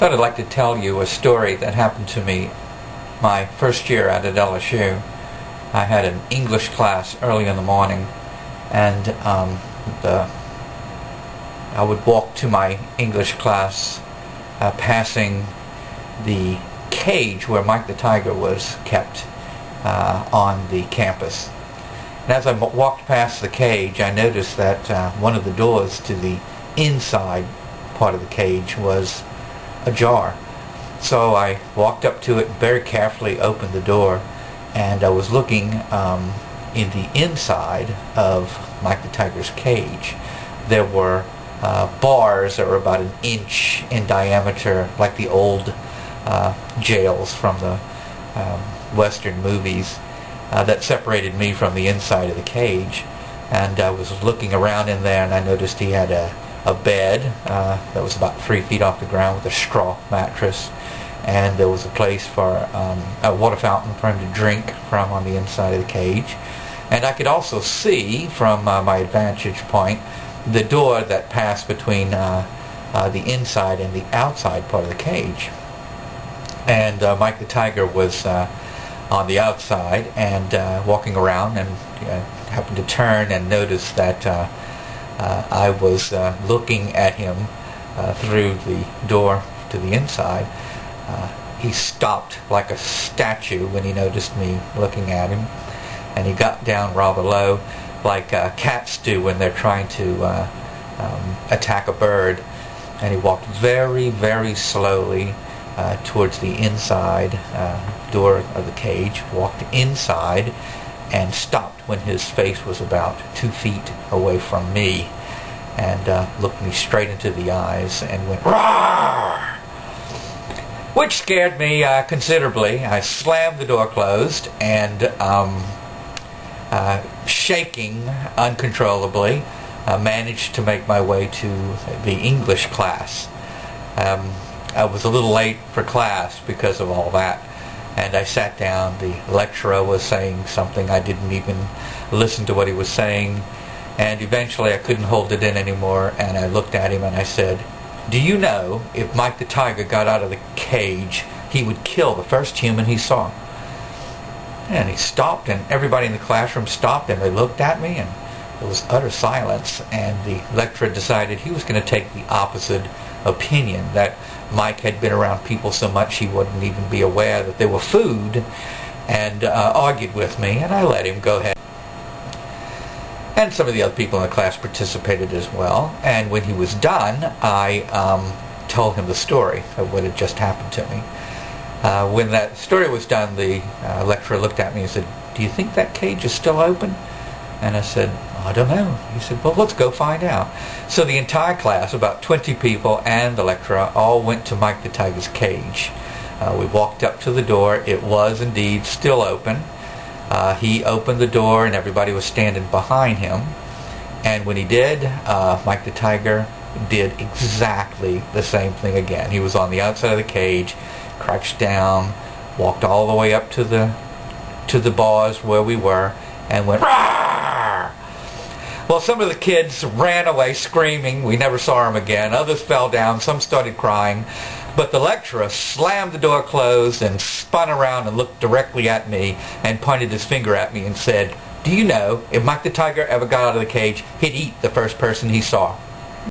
thought I'd like to tell you a story that happened to me my first year out at LSU. I had an English class early in the morning, and I would walk to my English class passing the cage where Mike the Tiger was kept on the campus. And as I walked past the cage, I noticed that one of the doors to the inside part of the cage was ajar. So I walked up to it, very carefully opened the door, and I was looking in the inside of Mike the Tiger's cage. There were bars that were about an inch in diameter, like the old jails from the Western movies, that separated me from the inside of the cage. And I was looking around in there, and I noticed he had a bed that was about 3 feet off the ground with a straw mattress, and there was a place for a water fountain for him to drink from on the inside of the cage. And I could also see from my vantage point the door that passed between the inside and the outside part of the cage. And Mike the Tiger was on the outside and walking around, and happened to turn and notice that I was looking at him through the door to the inside. He stopped like a statue when he noticed me looking at him, and he got down rather low, like cats do when they're trying to attack a bird. And he walked very, very slowly towards the inside door of the cage, walked inside, and stopped when his face was about 2 feet away from me, and looked me straight into the eyes and went, "Roar!" Which scared me considerably. I slammed the door closed, and shaking uncontrollably, managed to make my way to the English class. I was a little late for class because of all that, and I sat down. The lecturer was saying something. I didn't even listen to what he was saying, and eventually I couldn't hold it in anymore, and I looked at him and I said, "Do you know if Mike the Tiger got out of the cage, he would kill the first human he saw?" And he stopped, and everybody in the classroom stopped, and they looked at me, and there was utter silence. And the lecturer decided he was going to take the opposite opinion, that Mike had been around people so much he wouldn't even be aware that they were food, and argued with me, and I let him go ahead. And some of the other people in the class participated as well. And when he was done, I told him the story of what had just happened to me. When that story was done, the lecturer looked at me and said, "Do you think that cage is still open?" And I said, "I don't know." He said, "Well, let's go find out." So the entire class, about 20 people and the lecturer, all went to Mike the Tiger's cage. We walked up to the door. It was indeed still open. He opened the door, and everybody was standing behind him. And when he did, Mike the Tiger did exactly the same thing again. He was on the outside of the cage, crouched down, walked all the way up to the bars where we were, and went, "Rawr!" Well, some of the kids ran away screaming. We never saw him again. Others fell down. Some started crying. But the lecturer slammed the door closed and spun around and looked directly at me and pointed his finger at me and said, "Do you know, if Mike the Tiger ever got out of the cage, he'd eat the first person he saw."